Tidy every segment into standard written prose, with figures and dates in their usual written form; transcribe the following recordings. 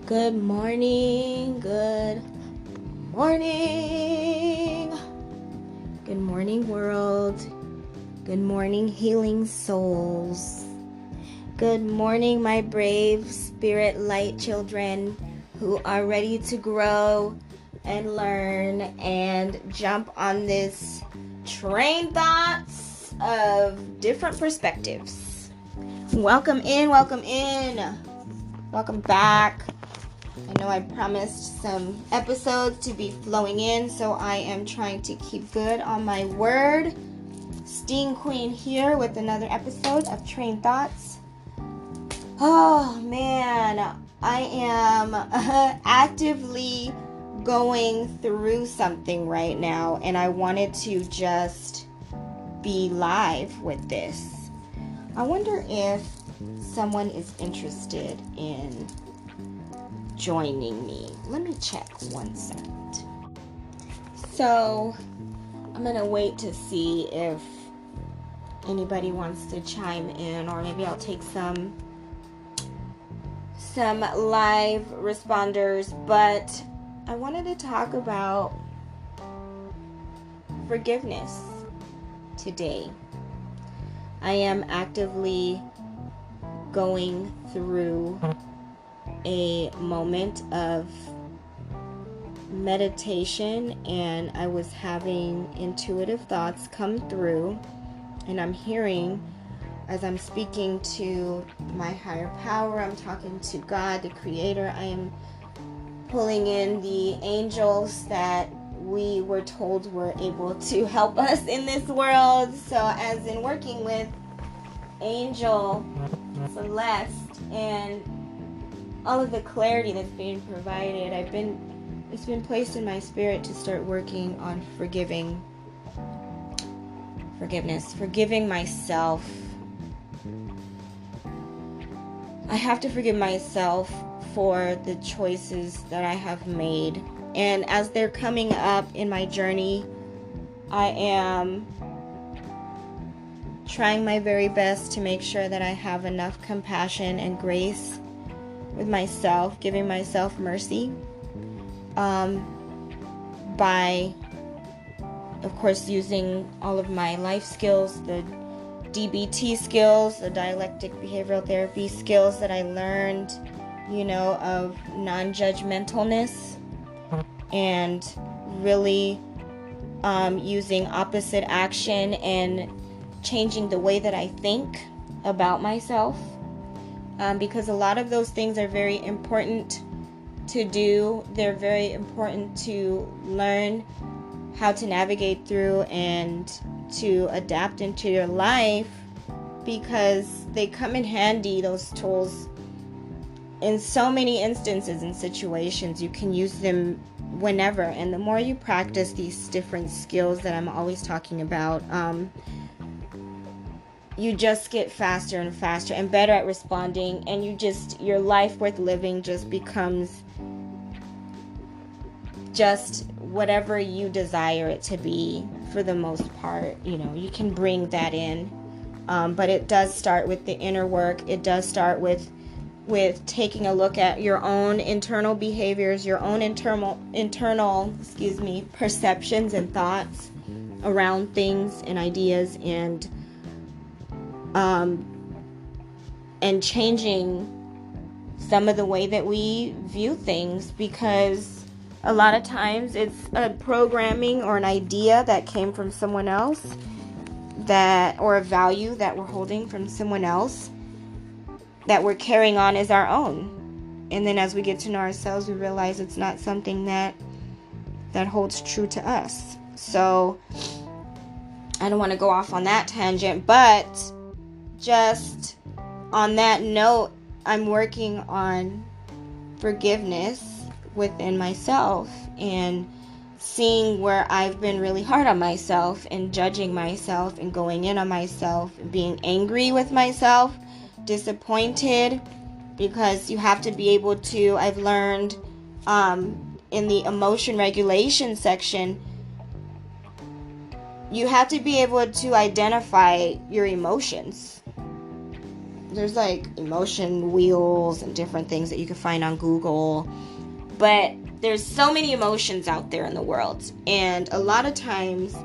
Good morning, good morning. Good morning, world. Good morning, healing souls. Good morning, my brave spirit light children who are ready to grow and learn and jump on this train thoughts of different perspectives. Welcome in, welcome back. I know I promised some episodes to be flowing in, so I am trying to keep good on my word. Sting Queen here with another episode of Train Thoughts. Oh man, I am actively going through something right now, and I wanted to just be live with this. I wonder if someone is interested in joining me. Let me check 1 second. So I'm gonna wait to see if anybody wants to chime in, or maybe I'll take some live responders. But I wanted to talk about forgiveness today. I am actively going through a moment of meditation, and I was having intuitive thoughts come through, and I'm hearing, as I'm speaking to my higher power, I'm talking to God, the Creator, I am pulling in the angels that we were told were able to help us in this world. So as in working with Angel Celeste and all of the clarity that's being provided, it's been placed in my spirit to start working on forgiveness, forgiving myself. I have to forgive myself for the choices that I have made. And as they're coming up in my journey, I am trying my very best to make sure that I have enough compassion and grace with myself, giving myself mercy, by, of course, using all of my life skills, the DBT skills, the dialectic behavioral therapy skills that I learned, of non-judgmentalness, and really using opposite action and changing the way that I think about myself. Because a lot of those things are very important to do. They're very important to learn how to navigate through and to adapt into your life, because they come in handy, those tools, in so many instances and situations. You can use them whenever, and the more you practice these different skills that I'm always talking about, you just get faster and faster and better at responding, and your life worth living just becomes just whatever you desire it to be, for the most part. You can bring that in, but it does start with the inner work. It does start with taking a look at your own internal behaviors, your own internal perceptions and thoughts around things and ideas, and changing some of the way that we view things, because a lot of times it's a programming or an idea that came from someone else, or a value that we're holding from someone else that we're carrying on as our own. And then as we get to know ourselves, we realize it's not something that holds true to us. So I don't want to go off on that tangent, but just on that note, I'm working on forgiveness within myself, and seeing where I've been really hard on myself and judging myself and going in on myself and being angry with myself, disappointed, because you have to be able to, I've learned in the emotion regulation section, you have to be able to identify your emotions. there's like emotion wheels and different things that you can find on Google. But there's so many emotions out there in the world. And a lot of times,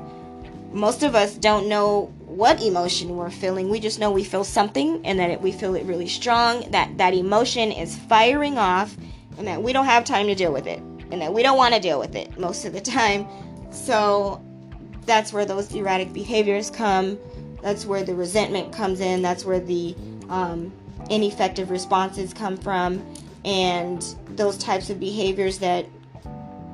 most of us don't know what emotion we're feeling. We just know we feel something, and that we feel it really strong, that emotion is firing off, and that we don't have time to deal with it, and that we don't want to deal with it most of the time. So that's where those erratic behaviors come. That's where the resentment comes in. That's where the ineffective responses come from, and those types of behaviors that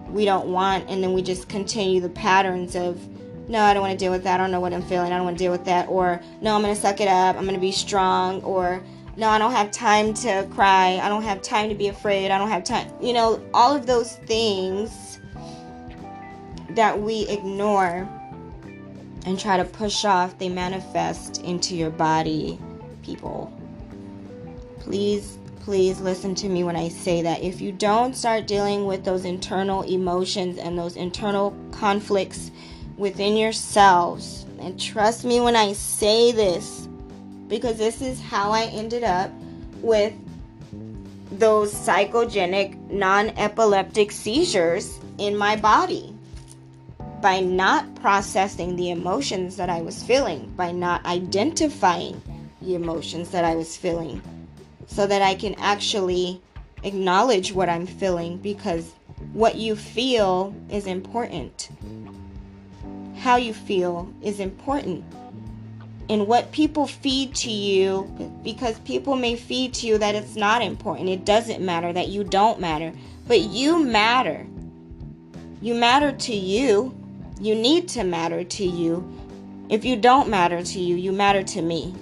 we don't want. And then we just continue the patterns of, no, I don't want to deal with that. I don't know what I'm feeling. I don't want to deal with that. Or, no, I'm going to suck it up. I'm going to be strong. Or, no, I don't have time to cry. I don't have time to be afraid. I don't have time. All of those things that we ignore and try to push off, they manifest into your body, people. Please listen to me when I say that. If you don't start dealing with those internal emotions and those internal conflicts within yourselves, and trust me when I say this, because this is how I ended up with those psychogenic non-epileptic seizures in my body, by not processing the emotions that I was feeling, by not identifying the emotions that I was feeling, so that I can actually acknowledge what I'm feeling, because what you feel is important. How you feel is important. And what people feed to you, because people may feed to you that it's not important, it doesn't matter, that you don't matter, but you matter. You matter to you. You need to matter to you. If you don't matter to you, you matter to me.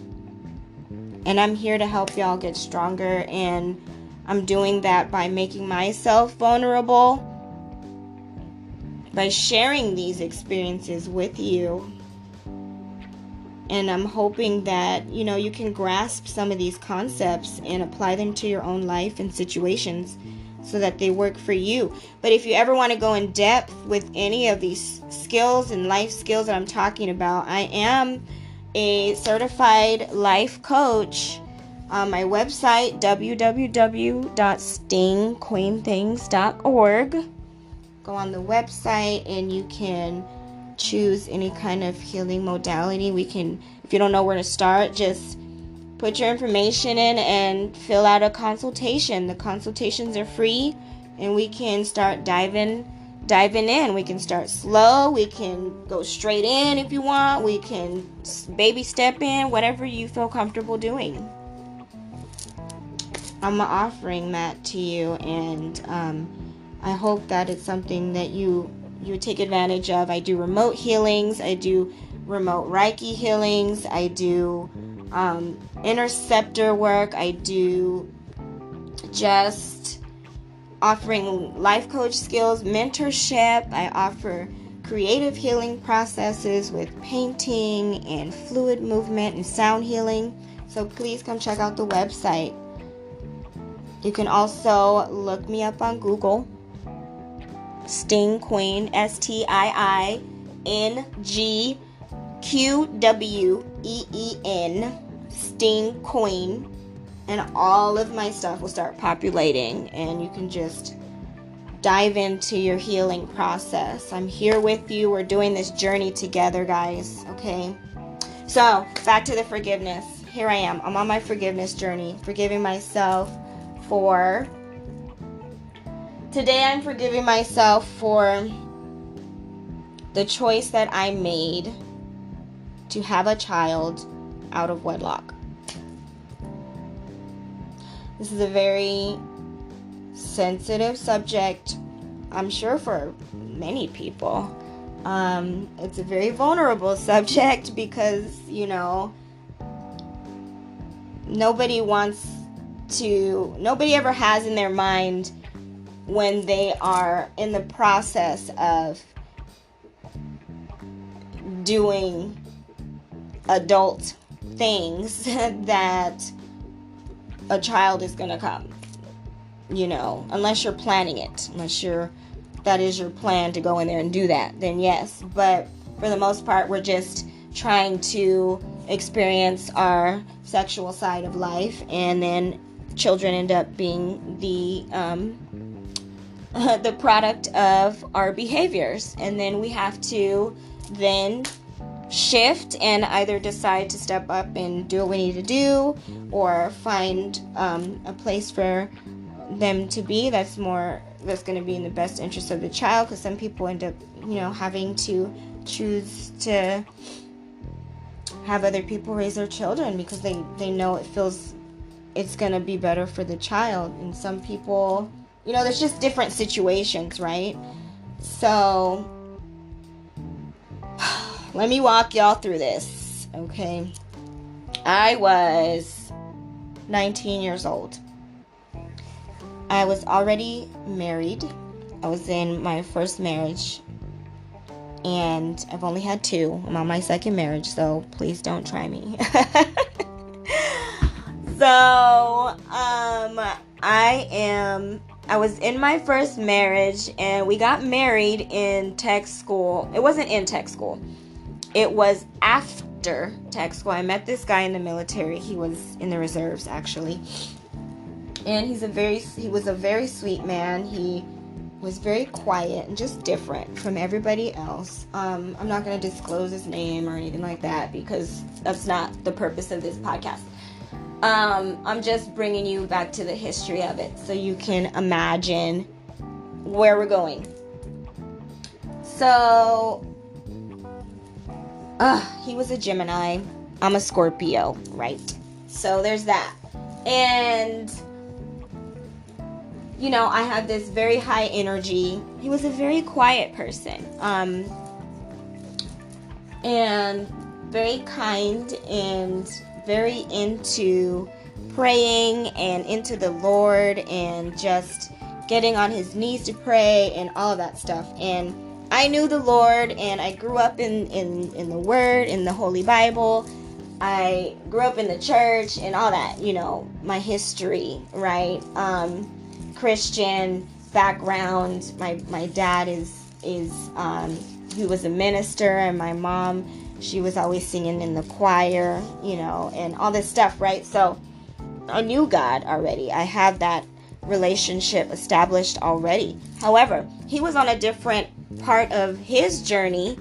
And I'm here to help y'all get stronger, and I'm doing that by making myself vulnerable, by sharing these experiences with you. And I'm hoping that, you can grasp some of these concepts and apply them to your own life and situations so that they work for you. But if you ever want to go in depth with any of these skills and life skills that I'm talking about, I am a certified life coach. On my website, www.stingqueenthings.org. Go on the website and you can choose any kind of healing modality. If you don't know where to start, just put your information in and fill out a consultation. The consultations are free, and we can start diving in. We can start slow. We can go straight in if you want. We can baby step in, whatever you feel comfortable doing. I'm offering that to you, and I hope that it's something that you take advantage of. I do remote healings. I do remote Reiki healings. I do interceptor work. I do just offering life coach skills, mentorship. I offer creative healing processes with painting and fluid movement and sound healing. So please come check out the website. You can also look me up on Google. Sting Queen, STIINGQWEEN, Sting Queen, and all of my stuff will start populating, and you can just dive into your healing process. I'm here with you. We're doing this journey together, guys, okay? So, back to the forgiveness. Here I am. I'm on my forgiveness journey, forgiving myself for... Today I'm forgiving myself for the choice that I made to have a child out of wedlock. This is a very sensitive subject, I'm sure, for many people. It's a very vulnerable subject because, nobody ever has in their mind when they are in the process of doing adult things that a child is going to come, unless you're planning it, that is your plan to go in there and do that, then yes. But for the most part, we're just trying to experience our sexual side of life, and then children end up being the product of our behaviors, and then we have to then shift and either decide to step up and do what we need to do, or find a place for them to be that's going to be in the best interest of the child, because some people end up having to choose to have other people raise their children because they know it's going to be better for the child. And some people, there's just different situations, right? So let me walk y'all through this, okay? I was 19 years old. I was already married. I was in my first marriage, and I've only had 2. I'm on my second marriage, so please don't try me. So, I was in my first marriage, and we got married in tech school. It wasn't in tech school. It was after tech school. I met this guy in the military. He was in the reserves, actually. And he was a very sweet man. He was very quiet and just different from everybody else. I'm not going to disclose his name or anything like that because that's not the purpose of this podcast. I'm just bringing you back to the history of it so you can imagine where we're going. So, he was a Gemini. I'm a Scorpio, right? So there's that. And I had this very high energy. He was a very quiet person. And very kind and very into praying and into the Lord and just getting on his knees to pray and all of that stuff. And I knew the Lord, and I grew up in the Word, in the Holy Bible. I grew up in the church and all that, my history, right? Christian background. My dad he was a minister, and my mom, she was always singing in the choir, and all this stuff, right? So I knew God already. I had that relationship established already. However, he was on a different part of his journey.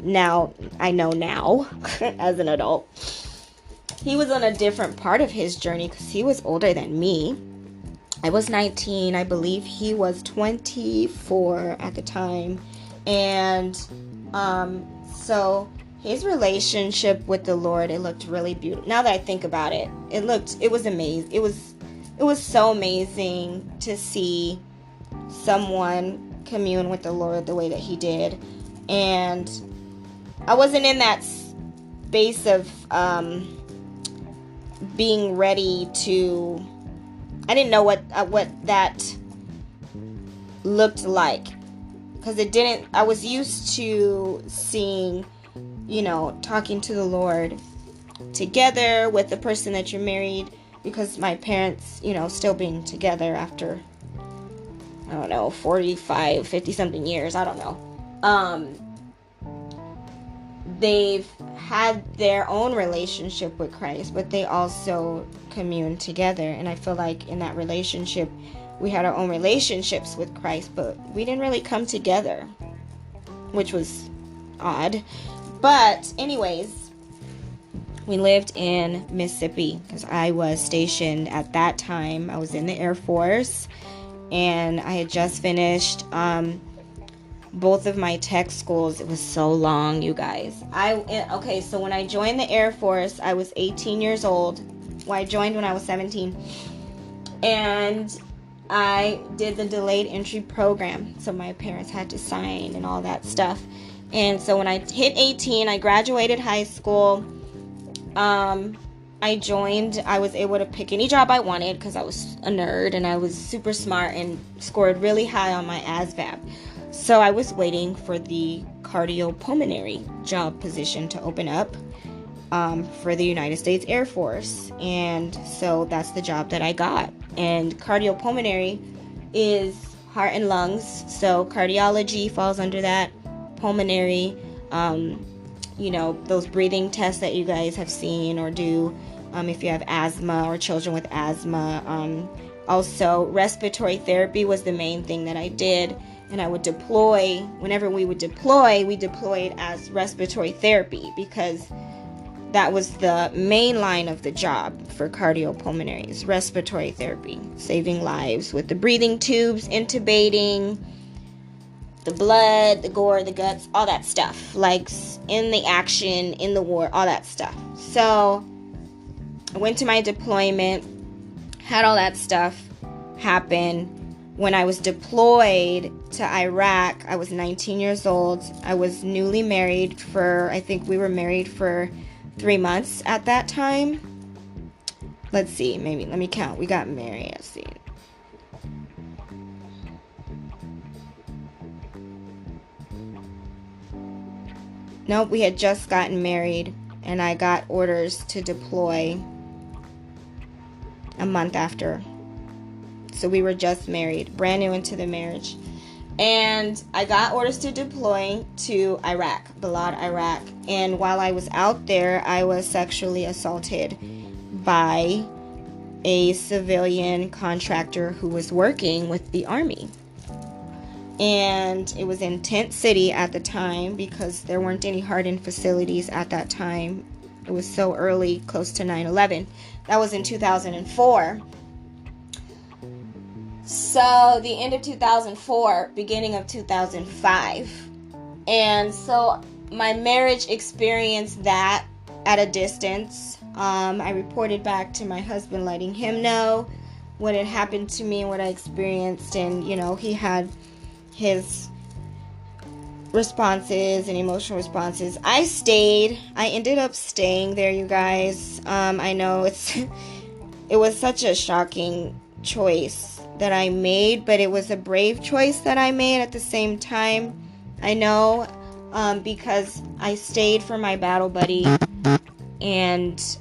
Now, I know now, as an adult, he was on a different part of his journey because he was older than me. I was 19. I believe he was 24 at the time. And so his relationship with the Lord, it looked really beautiful. Now that I think about it, it was amazing. It was so amazing to see someone commune with the Lord the way that he did. And I wasn't in that space of being ready to... I didn't know what that looked like, because I was used to seeing, talking to the Lord together with the person that you're married, because my parents, still being together after, 45, 50 something years, I don't know. They've had their own relationship with Christ, but they also commune together. And I feel like in that relationship, we had our own relationships with Christ, but we didn't really come together, which was odd. But anyways, we lived in Mississippi because I was stationed at that time. I was in the Air Force, and I had just finished both of my tech schools. It was so long, you guys. So when I joined the Air Force, I was 18 years old. Well, I joined when I was 17. And I did the delayed entry program. So my parents had to sign and all that stuff. And so when I hit 18, I graduated high school. I was able to pick any job I wanted because I was a nerd and I was super smart and scored really high on my ASVAB. So I was waiting for the cardiopulmonary job position to open up for the United States Air Force. And so that's the job that I got. And cardiopulmonary is heart and lungs. So cardiology falls under that. Pulmonary, those breathing tests that you guys have seen or do if you have asthma or children with asthma. Also, respiratory therapy was the main thing that I did. And I would deploy, whenever we deployed as respiratory therapy because that was the main line of the job for cardiopulmonaries, respiratory therapy, saving lives with the breathing tubes, intubating, the blood, the gore, the guts, all that stuff, like in the action, in the war, all that stuff. So I went to my deployment, had all that stuff happen. When I was deployed to Iraq, I was 19 years old. I was newly married I think we were married for 3 months at that time. Let's see, let me count. We got married, let's see. Nope, we had just gotten married, and I got orders to deploy a month after. So we were just married, brand new into the marriage. And I got orders to deploy to Iraq, Balad, Iraq. And while I was out there, I was sexually assaulted by a civilian contractor who was working with the Army. And it was in Tent City at the time because there weren't any hardened facilities at that time. It was so early, close to 9/11. That was in 2004. So the end of 2004, beginning of 2005. And so my marriage experienced that at a distance. I reported back to my husband, letting him know what had happened to me and what I experienced. And, he had his responses and emotional responses. I ended up staying there, you guys. I know it was such a shocking choice that I made, but it was a brave choice that I made at the same time. I know, because I stayed for my battle buddy, and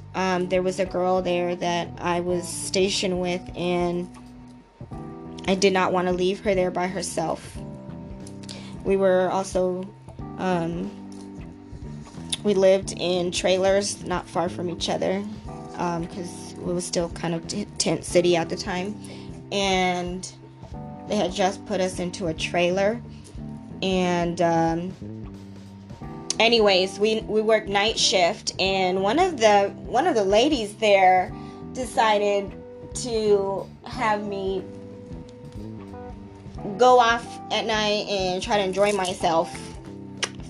there was a girl there that I was stationed with, and I did not want to leave her there by herself. We were also, we lived in trailers not far from each other, because it was still kind of tent city at the time. And they had just put us into a trailer. And anyways, we worked night shift, and one of the ladies there decided to have me go off at night and try to enjoy myself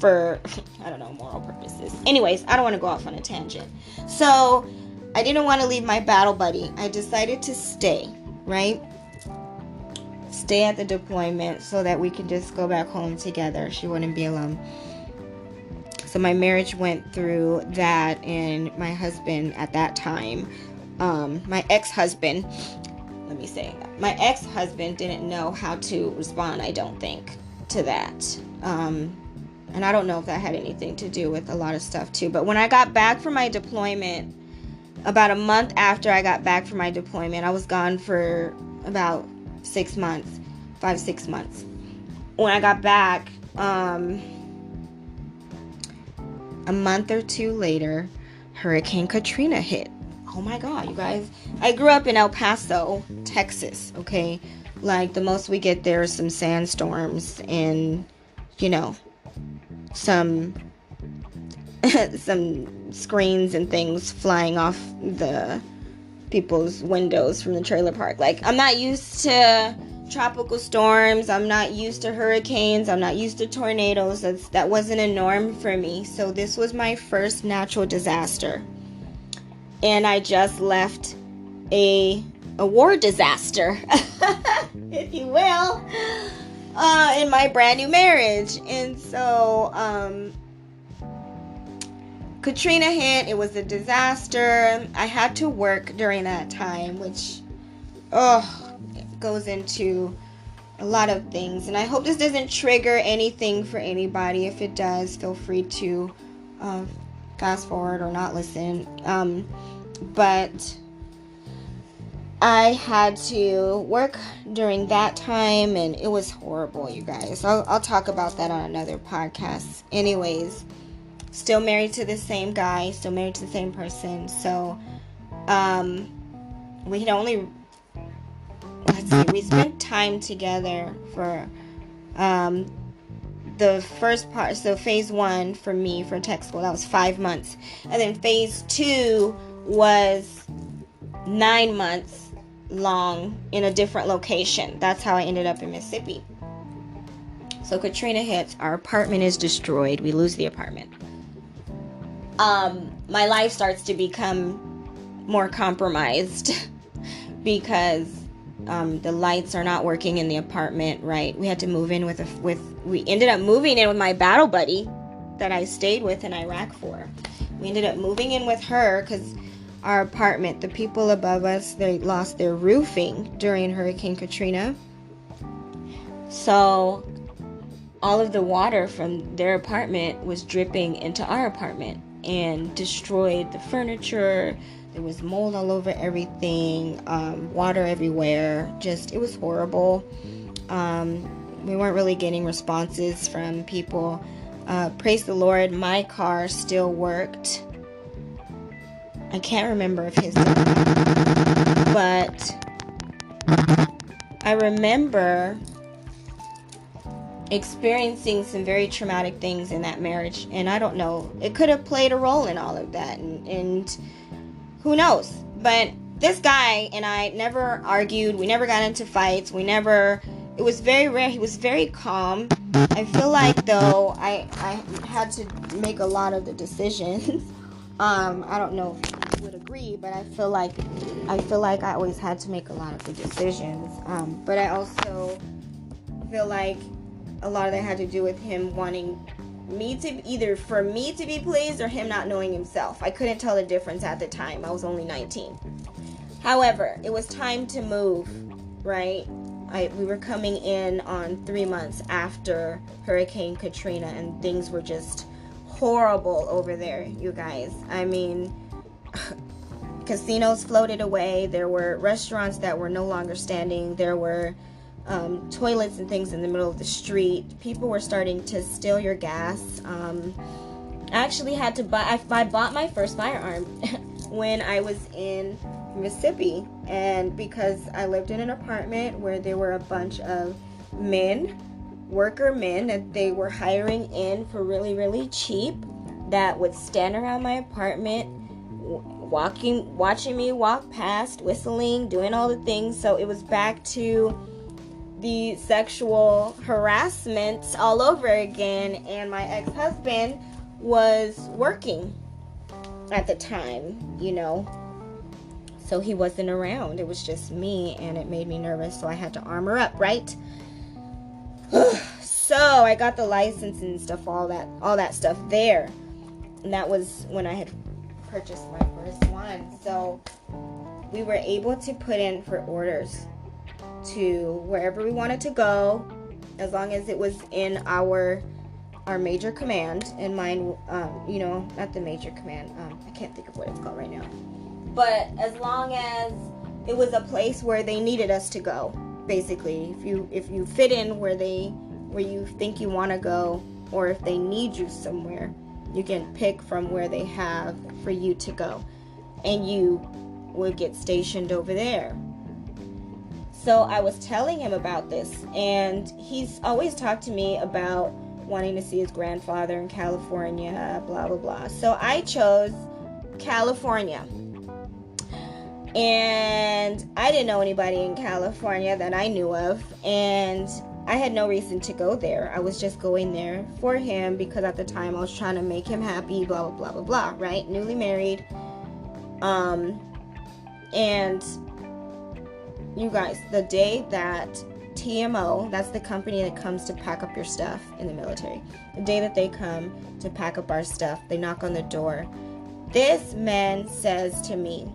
for, I don't know, moral purposes. Anyways, I don't want to go off on a tangent. So I didn't want to leave my battle buddy. I decided to stay, right? Stay at the deployment so that we could just go back home together. She wouldn't be alone. So my marriage went through that, and my husband at that time, my ex-husband didn't know how to respond, I don't think, to that. And I don't know if that had anything to do with a lot of stuff too. But when I got back from my deployment, about a month after I got back from my deployment, I was gone for about 6 months, 5-6 months. When I got back, a month or two later, Hurricane Katrina hit. Oh my God, you guys. I grew up in El Paso, Texas, okay? Like, the most we get there is some sandstorms and, some screens and things flying off the people's windows from the trailer park. Like, I'm not used to tropical storms. I'm not used to hurricanes. I'm not used to tornadoes. That wasn't a norm for me. So this was my first natural disaster. And I just left a war disaster, if you will, in my brand new marriage. And so Katrina hit. It was a disaster. I had to work during that time, which goes into a lot of things. And I hope this doesn't trigger anything for anybody. If it does, feel free to fast forward or not listen. But I had to work during that time, and it was horrible, you guys. I'll talk about that on another podcast. Anyways, Still married to the same guy, still married to the same person. So we had only, we spent time together for the first part. So phase 1 for me for tech school, that was 5 months, and then phase 2 was 9 months long in a different location. That's how I ended up in Mississippi. So Katrina hits, our apartment is destroyed, we lose the apartment. My life starts to become more compromised because the lights are not working in the apartment, right? We had to move in we ended up moving in with my battle buddy that I stayed with in Iraq for. We ended up moving in with her because our apartment, the people above us, they lost their roofing during Hurricane Katrina. So all of the water from their apartment was dripping into our apartment and destroyed the furniture. There was mold all over everything, water everywhere. It was horrible. We weren't really getting responses from people. Praise the Lord, my car still worked. I can't remember if his did, but I remember experiencing some very traumatic things in that marriage, and I don't know, it could have played a role in all of that, and who knows. But this guy and I never argued, we never got into fights, it was very rare, he was very calm. I feel like, though, I had to make a lot of the decisions. I don't know if you would agree, but I feel like I always had to make a lot of the decisions. But I also feel like a lot of that had to do with him wanting me to, either for me to be pleased or him not knowing himself. I couldn't tell the difference at the time. I was only 19. However, it was time to move, right? We were coming in on 3 months after Hurricane Katrina, and things were just horrible over there, you guys. I mean, casinos floated away. There were restaurants that were no longer standing. There were toilets and things in the middle of the street. People were starting to steal your gas. I actually had to buy, I bought my first firearm when I was in Mississippi, and because I lived in an apartment where there were a bunch of worker men that they were hiring in for really, really cheap, that would stand around my apartment watching me walk past, whistling, doing all the things. So it was back to the sexual harassment all over again, and my ex-husband was working at the time, so he wasn't around. It was just me, and it made me nervous, so I had to armor up, right? So I got the license and stuff, all that stuff there, and that was when I had purchased my first one. So we were able to put in for orders to wherever we wanted to go, as long as it was in our major command. And mine, not the major command, I can't think of what it's called right now, but as long as it was a place where they needed us to go, basically. If you fit in where you think you want to go, or if they need you somewhere, you can pick from where they have for you to go, and you would get stationed over there. So I was telling him about this, and he's always talked to me about wanting to see his grandfather in California, blah, blah, blah. So I chose California. And I didn't know anybody in California that I knew of, and I had no reason to go there. I was just going there for him because at the time I was trying to make him happy, blah, blah, blah, blah, blah, right? Newly married. And you guys, the day that TMO, that's the company that comes to pack up your stuff in the military, the day that they come to pack up our stuff, they knock on the door. This man says to me,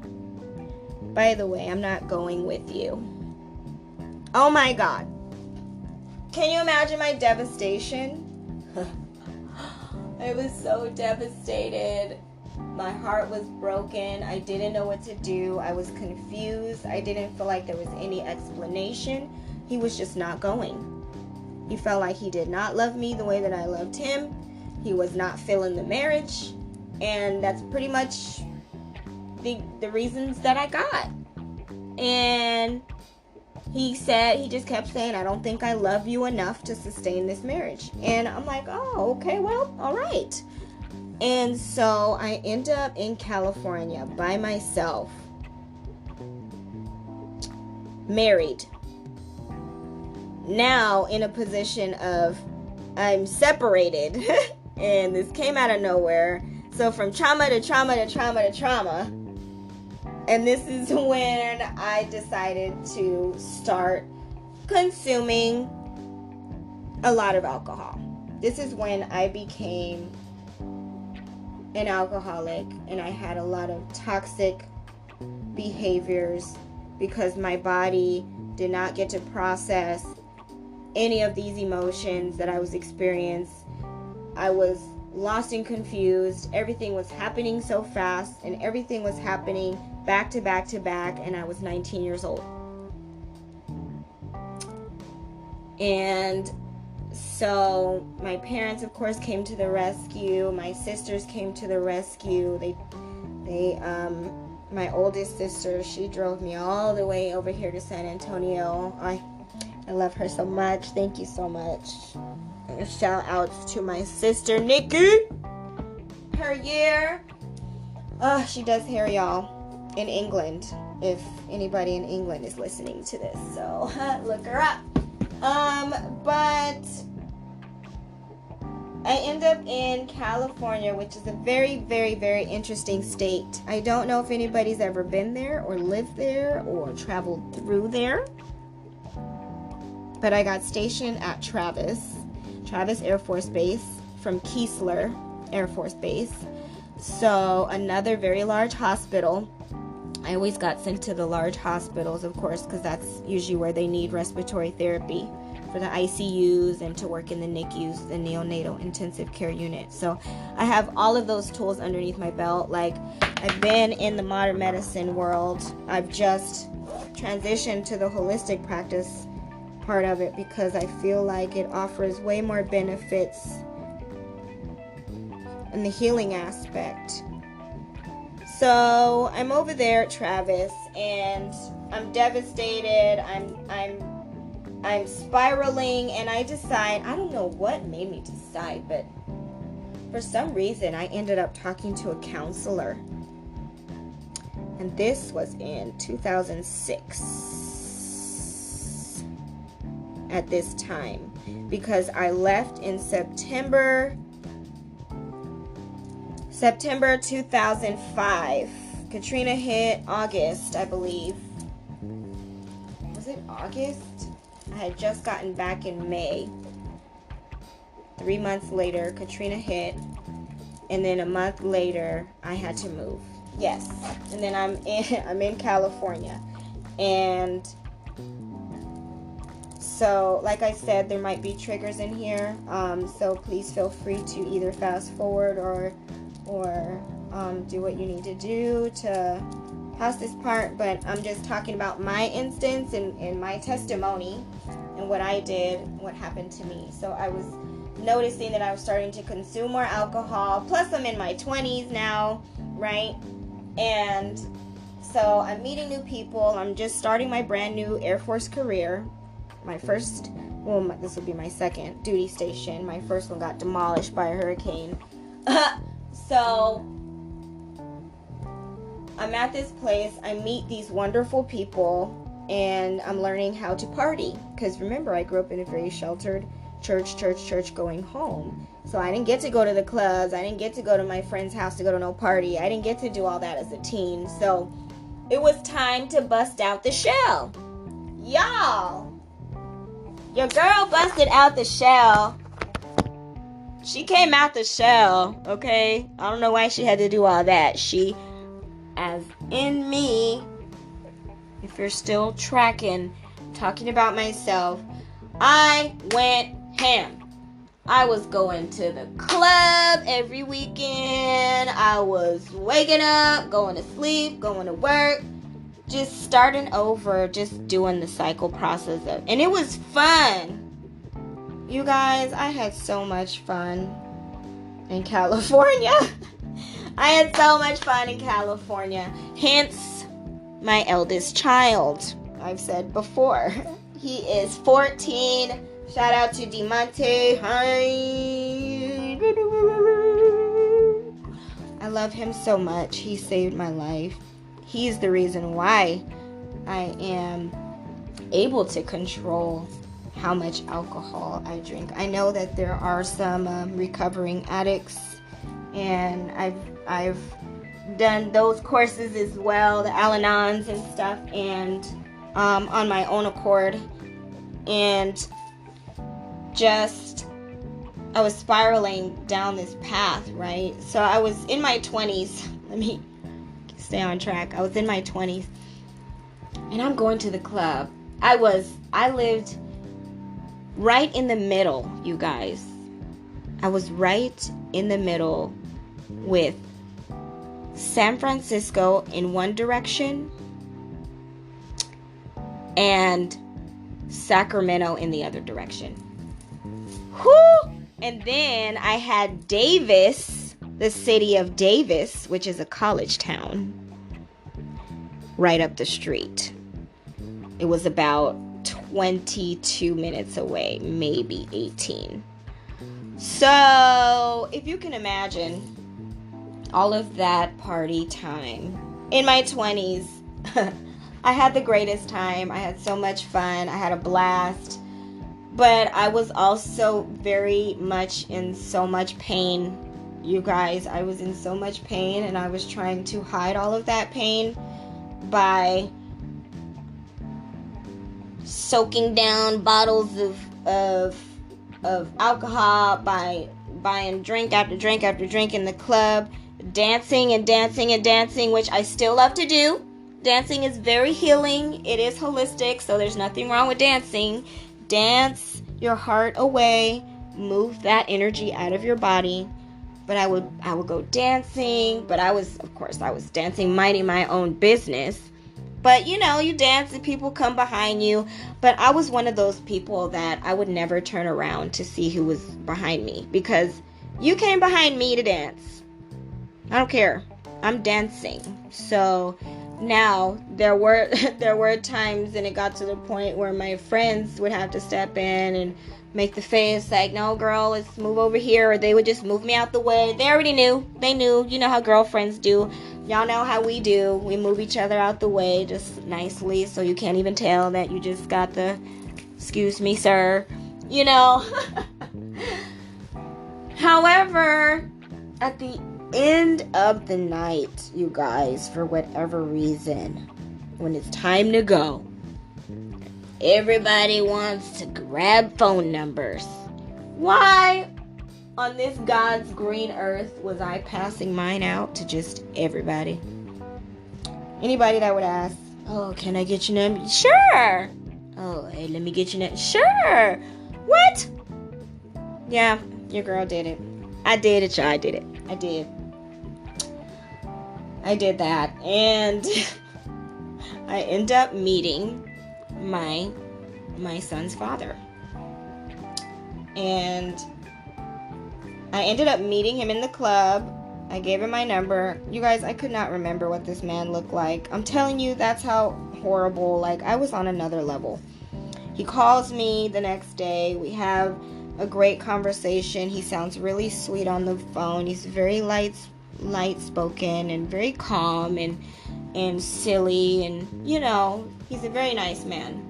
"By the way, I'm not going with you." Oh my God. Can you imagine my devastation? I was so devastated. My heart was broken. I didn't know what to do. I was confused. I didn't feel like there was any explanation. He was just not going. He felt like he did not love me the way that I loved him. He was not feeling the marriage. And that's pretty much the reasons that I got. And he just kept saying, I don't think I love you enough to sustain this marriage. And I'm like, oh, okay, well, all right. And so I end up in California by myself, married. Now in a position of I'm separated. And this came out of nowhere. So from trauma to trauma to trauma to trauma. And this is when I decided to start consuming a lot of alcohol. This is when I became an alcoholic, and I had a lot of toxic behaviors because my body did not get to process any of these emotions that I was experiencing. I was lost and confused. Everything was happening so fast, and everything was happening back to back to back, and I was 19 years old. And so my parents, of course, came to the rescue. My sisters came to the rescue. My oldest sister, she drove me all the way over here to San Antonio. I love her so much. Thank you so much. Shout outs to my sister Nikki. Her year. She does hair, y'all, in England. If anybody in England is listening to this, so look her up. But I end up in California, which is a very, very, very interesting state. I don't know if anybody's ever been there or lived there or traveled through there. But I got stationed at Travis Air Force Base from Keesler Air Force Base. So another very large hospital. I always got sent to the large hospitals, of course, because that's usually where they need respiratory therapy for the ICUs and to work in the NICUs, the neonatal intensive care unit. So I have all of those tools underneath my belt. Like, I've been in the modern medicine world. I've just transitioned to the holistic practice part of it because I feel like it offers way more benefits in the healing aspect. So I'm over there at Travis, and I'm devastated. I'm spiraling, and I decide, I don't know what made me decide, but for some reason I ended up talking to a counselor. And this was in 2006 at this time, because I left in September 2005. Katrina hit August, I believe. Was it August? I had just gotten back in May. 3 months later, Katrina hit. And then a month later, I had to move. Yes. And then I'm in California. And so, like I said, there might be triggers in here. So please feel free to either fast forward or do what you need to do to pass this part. But I'm just talking about my instance and my testimony and what I did, what happened to me. So I was noticing that I was starting to consume more alcohol. Plus I'm in my 20s now, right? And so I'm meeting new people. I'm just starting my brand new Air Force career. This will be my second duty station. My first one got demolished by a hurricane. So I'm at this place. I meet these wonderful people, and I'm learning how to party. Because remember, I grew up in a very sheltered church going home. So I didn't get to go to the clubs. I didn't get to go to my friend's house to go to no party. I didn't get to do all that as a teen. So it was time to bust out the shell. Y'all, your girl busted out the shell. She came out the shell, okay? I don't know why she had to do all that. She, as in me, if you're still tracking, talking about myself, I went ham. I was going to the club every weekend. I was waking up, going to sleep, going to work, just starting over, just doing the cycle process of, and it was fun. You guys, I had so much fun. in California. I had so much fun in California. Hence, my eldest child. I've said before. He is 14. Shout out to Demonte. Hi. I love him so much. He saved my life. He's the reason why I am able to control how much alcohol I drink. I know that there are some recovering addicts, and I've done those courses as well, the Al-Anons and stuff, and on my own accord, and just I was spiraling down this path, right? So I was in my 20s. Let me stay on track. I was in my 20s, and I'm going to the club. I lived right in the middle, you guys. I was right in the middle with San Francisco in one direction and Sacramento in the other direction. Whew! And then I had Davis, the city of Davis, which is a college town, right up the street. It was about 22 minutes away, maybe 18. So, if you can imagine all of that party time in my 20s, I had the greatest time. I had so much fun. I had a blast. But I was also very much in so much pain. You guys, I was in so much pain, and I was trying to hide all of that pain by soaking down bottles of alcohol, by buying drink after drink after drink in the club, dancing and dancing and dancing, which I still love to do. Dancing is very healing. It is holistic, so there's nothing wrong with dancing. Dance your heart away, move that energy out of your body. But I would go dancing, but I was dancing, minding my own business. But you dance and people come behind you. But I was one of those people that I would never turn around to see who was behind me, because you came behind me to dance. I don't care. I'm dancing. So now there were times, and it got to the point where my friends would have to step in and make the face like, no girl, let's move over here, or they would just move me out the way. They already knew. They knew. You know how girlfriends do. Y'all know how we do. We move each other out the way just nicely, so you can't even tell that you just got the excuse me sir, However, at the end of the night, you guys, for whatever reason, when it's time to go, everybody wants to grab phone numbers. Why on this God's green earth was I passing mine out to just everybody? Anybody that would ask, oh, can I get your number? Sure. Oh, hey, let me get your number. Sure. What? Yeah, your girl did it. I did it, y'all. I did it. I did that. And I end up meeting my son's father. And I ended up meeting him in the club. I gave him my number. You guys, I could not remember what this man looked like. I'm telling you, that's how horrible. Like, I was on another level. He calls me the next day. We have a great conversation. He sounds really sweet on the phone. He's very light spoken and very calm and silly, and he's a very nice man.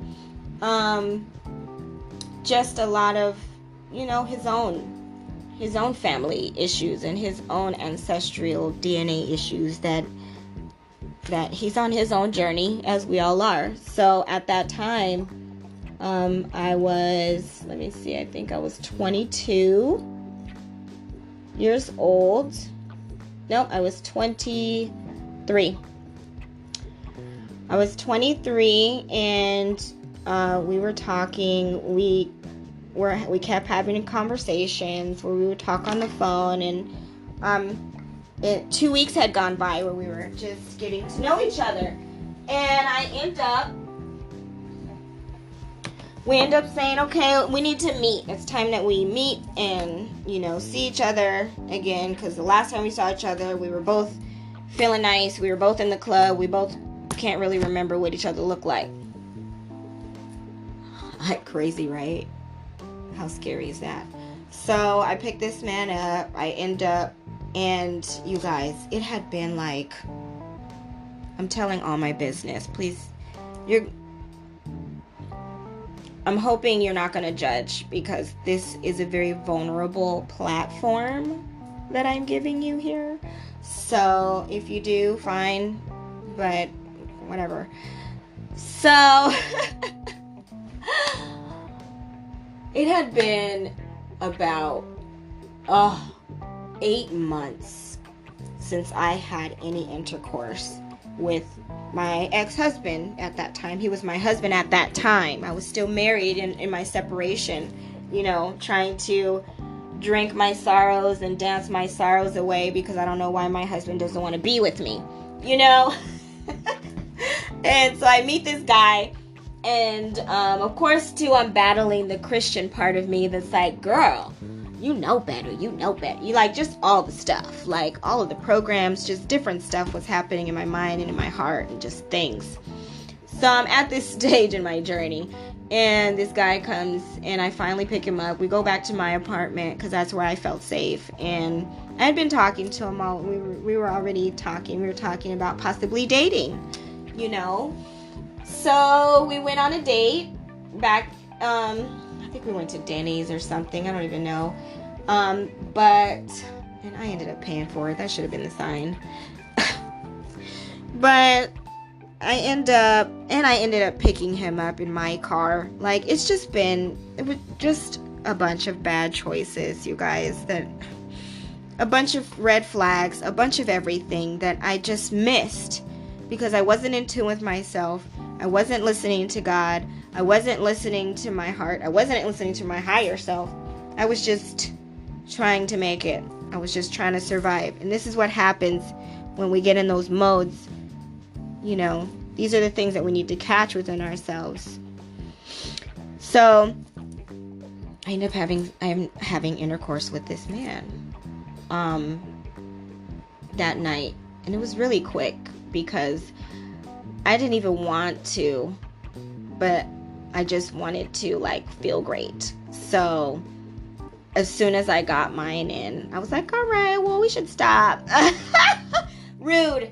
Just a lot of his own family issues and his own ancestral DNA issues that he's on his own journey, as we all are. So at that time, I was, I think I was 22 years old. No, I was 23. I was 23, and we were talking. We kept having conversations where we would talk on the phone, and 2 weeks had gone by where we were just getting to know each other, and I end up we end up saying, okay, we need to meet. It's time that we meet and, see each other again. Because the last time we saw each other, we were both feeling nice. We were both in the club. We both can't really remember what each other looked like. Crazy, right? How scary is that? So I picked this man up. I end up, and you guys, it had been like, I'm telling all my business. Please, I'm hoping you're not going to judge, because this is a very vulnerable platform that I'm giving you here. So if you do, fine, but whatever. So it had been about 8 months since I had any intercourse with my ex-husband at that time. He was my husband at that time. I was still married in my separation, trying to drink my sorrows and dance my sorrows away, because I don't know why my husband doesn't want to be with me, And so I meet this guy, and of course, too, I'm battling the Christian part of me that's like, girl, you know better. You like, just all the stuff, like all of the programs, just different stuff was happening in my mind and in my heart, and just things. So I'm at this stage in my journey, and this guy comes, and I finally pick him up. We go back to my apartment, because that's where I felt safe. And I had been talking to him all, we were already talking. We were talking about possibly dating, So we went on a date back, I think we went to Denny's or something. I don't even know. And I ended up paying for it. That should have been the sign. But I ended up picking him up in my car. Like, it was just a bunch of bad choices, you guys, a bunch of red flags, a bunch of everything that I just missed, because I wasn't in tune with myself. I wasn't listening to God. I wasn't listening to my heart. I wasn't listening to my higher self. I was just trying to make it. I was just trying to survive. And this is what happens when we get in those modes. These are the things that we need to catch within ourselves. So I end up having intercourse with this man that night. And it was really quick, because I didn't even want to, but I just wanted to, like, feel great. So as soon as I got mine in, I was like, all right, well, we should stop. Rude.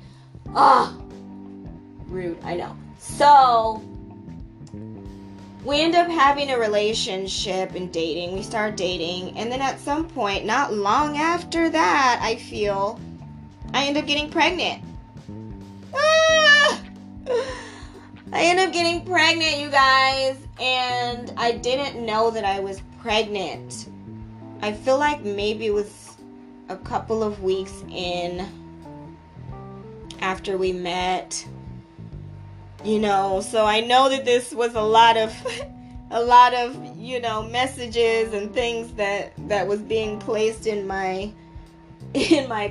Oh, rude, I know. So we end up having a relationship and dating. We start dating, and then at some point, not long after that, I end up getting pregnant. I ended up getting pregnant, you guys, and I didn't know that I was pregnant. I feel like maybe it was a couple of weeks in after we met, so I know that this was a lot of messages and things that was being placed in my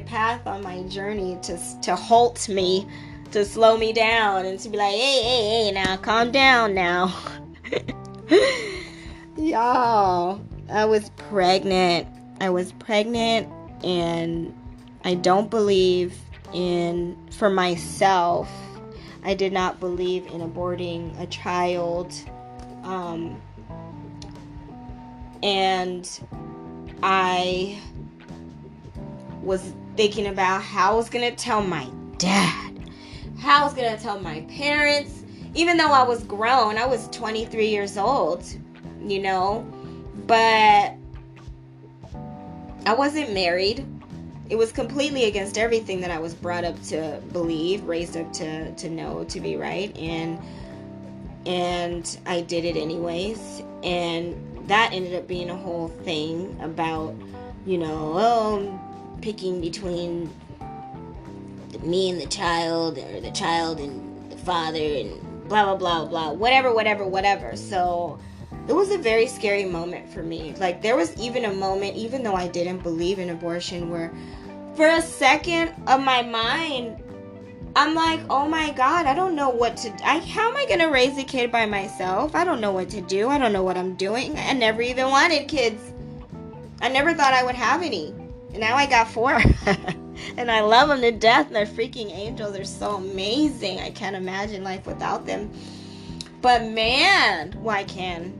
path on my journey to halt me, to slow me down, and to be like, hey, now calm down now. Y'all, I was pregnant, and I don't believe for myself, I did not believe in aborting a child, and I was thinking about how I was going to tell my dad, how I was going to tell my parents, even though I was grown. I was 23 years old, but I wasn't married. It was completely against everything that I was brought up to believe, raised up to know to be right, and I did it anyways, and that ended up being a whole thing about, picking between me and the child, or the child and the father, and blah, blah, blah, blah, whatever. So it was a very scary moment for me. Like, there was even a moment, even though I didn't believe in abortion, where for a second of my mind, I'm like, oh my God, I don't know what to do. How am I going to raise a kid by myself? I don't know what to do. I don't know what I'm doing. I never even wanted kids. I never thought I would have any. And now I got 4. And I love them to death. They're freaking angels. They're so amazing. I can't imagine life without them. But man, well, I can,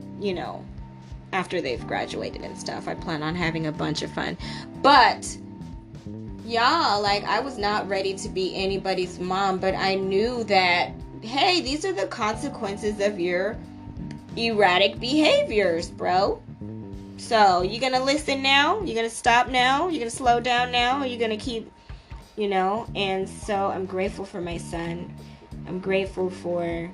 after they've graduated and stuff. I plan on having a bunch of fun. But y'all, like, I was not ready to be anybody's mom, but I knew that, hey, these are the consequences of your erratic behaviors, bro. So, you gonna listen now? You gonna stop now? You gonna slow down now? Or you gonna keep, And so, I'm grateful for my son. I'm grateful for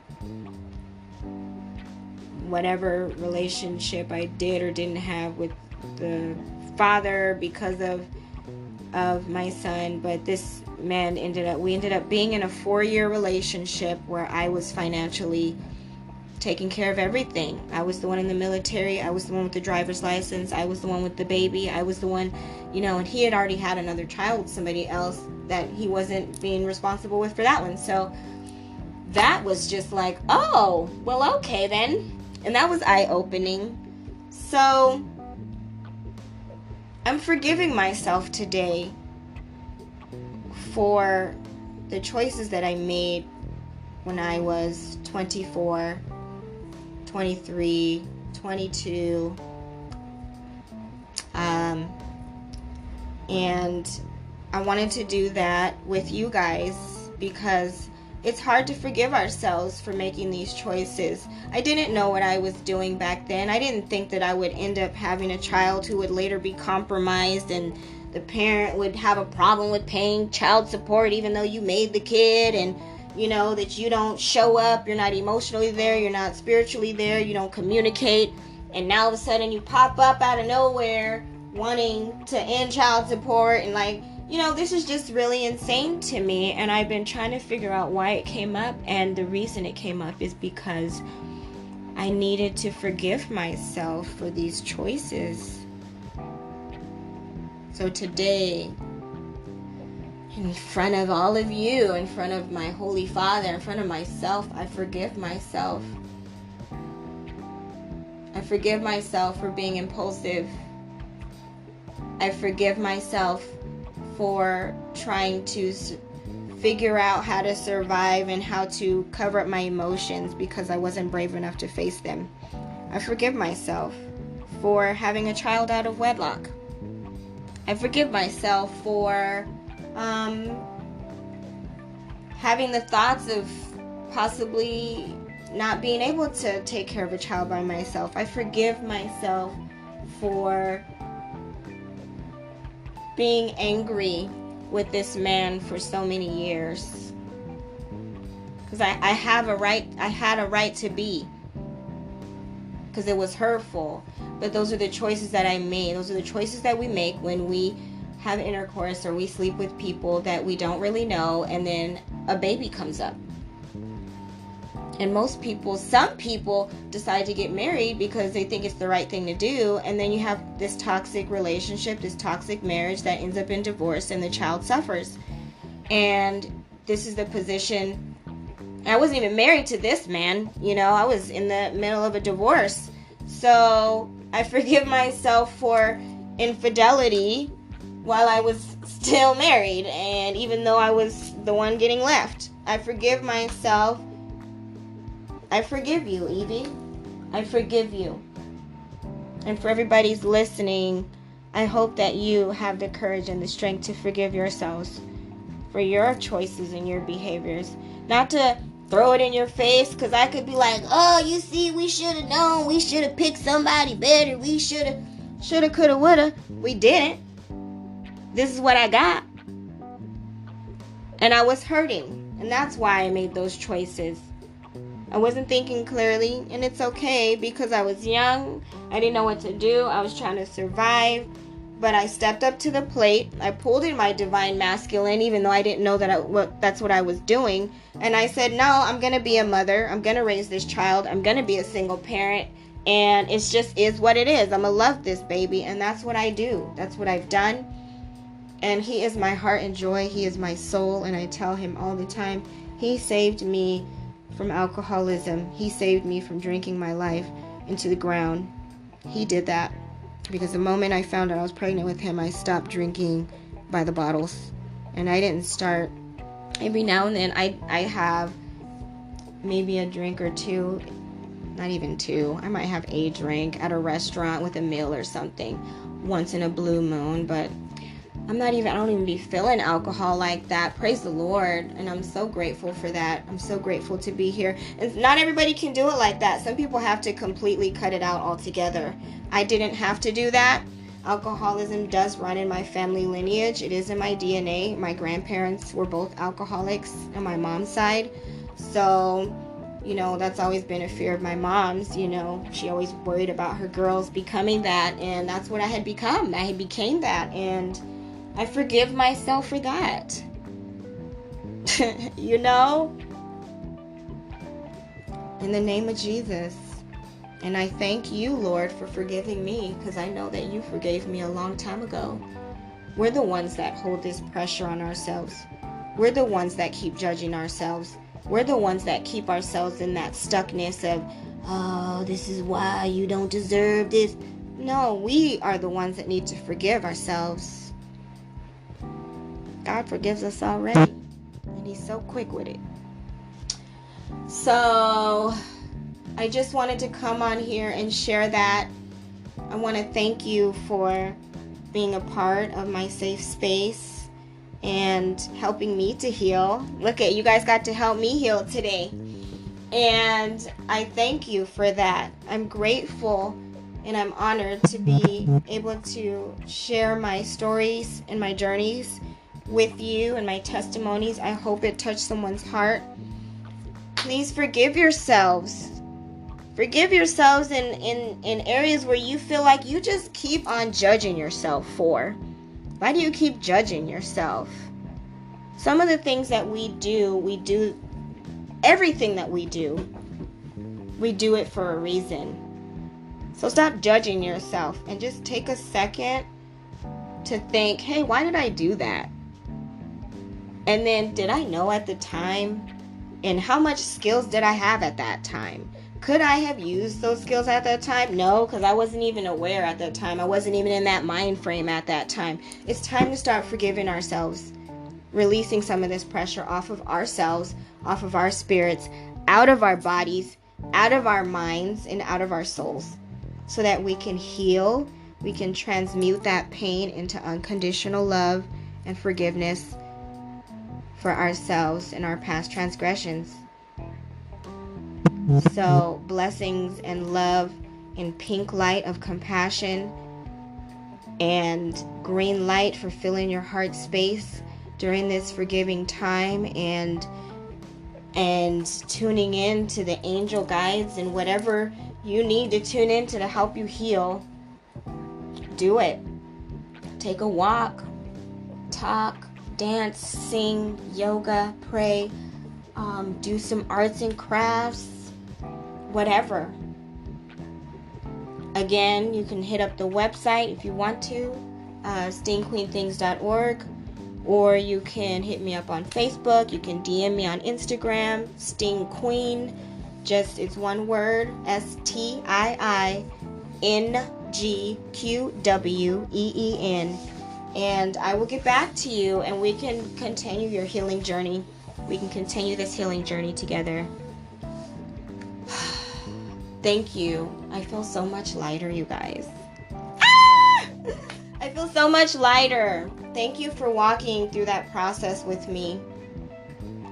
whatever relationship I did or didn't have with the father because of my son. But this man we ended up being in a 4-year relationship where I was financially taking care of everything. I was the one in the military. I was the one with the driver's license. I was the one with the baby. I was the one, and he had already had another child with somebody else that he wasn't being responsible with for that one. So that was just like, oh, well, okay then. And that was eye-opening. So I'm forgiving myself today for the choices that I made when I was 24, 23, 22. And I wanted to do that with you guys because it's hard to forgive ourselves for making these choices. I didn't know what I was doing back then. I didn't think that I would end up having a child who would later be compromised and the parent would have a problem with paying child support even though you made the kid, and that you don't show up, you're not emotionally there, you're not spiritually there, you don't communicate, and now all of a sudden you pop up out of nowhere wanting to end child support, and this is just really insane to me. And I've been trying to figure out why it came up, and the reason it came up is because I needed to forgive myself for these choices. So today, in front of all of you, in front of my Holy Father, in front of myself, I forgive myself. I forgive myself for being impulsive. I forgive myself for trying to figure out how to survive and how to cover up my emotions because I wasn't brave enough to face them. I forgive myself for having a child out of wedlock. I forgive myself for having the thoughts of possibly not being able to take care of a child by myself. I forgive myself for being angry with this man for so many years. Because I had a right to be. Because it was hurtful. But those are the choices that I made. Those are the choices that we make when we have intercourse or we sleep with people that we don't really know, and then a baby comes up. And some people decide to get married because they think it's the right thing to do, and then you have this toxic relationship, this toxic marriage that ends up in divorce, and the child suffers. And this is the position. I wasn't even married to this man, I was in the middle of a divorce. So I forgive myself for infidelity while I was still married, and even though I was the one getting left. I forgive myself. I forgive you, Evie. I forgive you. And for everybody's listening, I hope that you have the courage and the strength to forgive yourselves for your choices and your behaviors. Not to throw it in your face, because I could be like, oh, you see, we should have known. We should have picked somebody better. We should have, coulda, woulda. We didn't. This is what I got. And I was hurting. And that's why I made those choices. I wasn't thinking clearly, and it's okay because I was young. I didn't know what to do. I was trying to survive, but I stepped up to the plate. I pulled in my divine masculine, even though I didn't know that's what I was doing. And I said, no, I'm going to be a mother. I'm going to raise this child. I'm going to be a single parent, and it's just is what it is. I'm going to love this baby, and that's what I do. That's what I've done. And he is my heart and joy. He is my soul. And I tell him all the time, he saved me from alcoholism. He saved me from drinking my life into the ground. He did that. Because the moment I found out I was pregnant with him, I stopped drinking by the bottles. And I didn't start. Every now and then I have maybe a drink or two. Not even two. I might have a drink at a restaurant with a meal or something once in a blue moon. But I don't even be feeling alcohol like that. Praise the Lord. And I'm so grateful for that. I'm so grateful to be here. And not everybody can do it like that. Some people have to completely cut it out altogether. I didn't have to do that. Alcoholism does run in my family lineage. It is in my DNA. My grandparents were both alcoholics on my mom's side. So, that's always been a fear of my mom's. She always worried about her girls becoming that. And that's what I had become. I became that. And I forgive myself for that. In the name of Jesus. And I thank you, Lord, for forgiving me, because I know that you forgave me a long time ago. We're the ones that hold this pressure on ourselves. We're the ones that keep judging ourselves. We're the ones that keep ourselves in that stuckness of, oh, this is why you don't deserve this. No, we are the ones that need to forgive ourselves. God forgives us already, and he's so quick with it. So I just wanted to come on here and share that. I want to thank you for being a part of my safe space and helping me to heal. Look at you guys got to help me heal today. And I thank you for that. I'm grateful and I'm honored to be able to share my stories and my journeys with you and my testimonies. I hope it touched someone's heart. Please forgive yourselves. Forgive yourselves in areas where you feel like you just keep on judging yourself for. Why do you keep judging yourself? Some of the things that we do, everything that we do it for a reason. So stop judging yourself and just take a second to think, hey, why did I do that? And then, did I know at the time? And how much skills did I have at that time? Could I have used those skills at that time? No, because I wasn't even aware at that time. I wasn't even in that mind frame at that time. It's time to start forgiving ourselves, releasing some of this pressure off of ourselves, off of our spirits, out of our bodies, out of our minds, and out of our souls, so that we can heal, we can transmute that pain into unconditional love and forgiveness for ourselves and our past transgressions. So, blessings and love in pink light of compassion and green light for filling your heart space during this forgiving time, and tuning in to the angel guides and whatever you need to tune in to help you heal. Do it. Take a walk, talk, dance, sing, yoga, pray, do some arts and crafts, whatever. Again, you can hit up the website if you want to, stingqueenthings.org, or you can hit me up on Facebook. You can DM me on Instagram, Sting Queen. It's one word, STIINGQWEEN. And I will get back to you, and we can continue your healing journey. We can continue this healing journey together. Thank you. I feel so much lighter, you guys. I feel so much lighter. Thank you for walking through that process with me.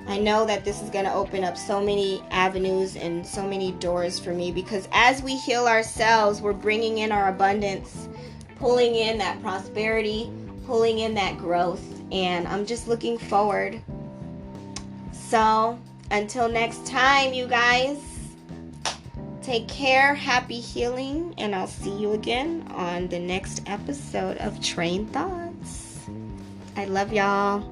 I know that this is going to open up so many avenues and so many doors for me, because as we heal ourselves, we're bringing in our abundance, pulling in that prosperity, pulling in that growth, and I'm just looking forward. So, until next time, you guys, take care, happy healing, and I'll see you again on the next episode of Train Thoughts. I love y'all.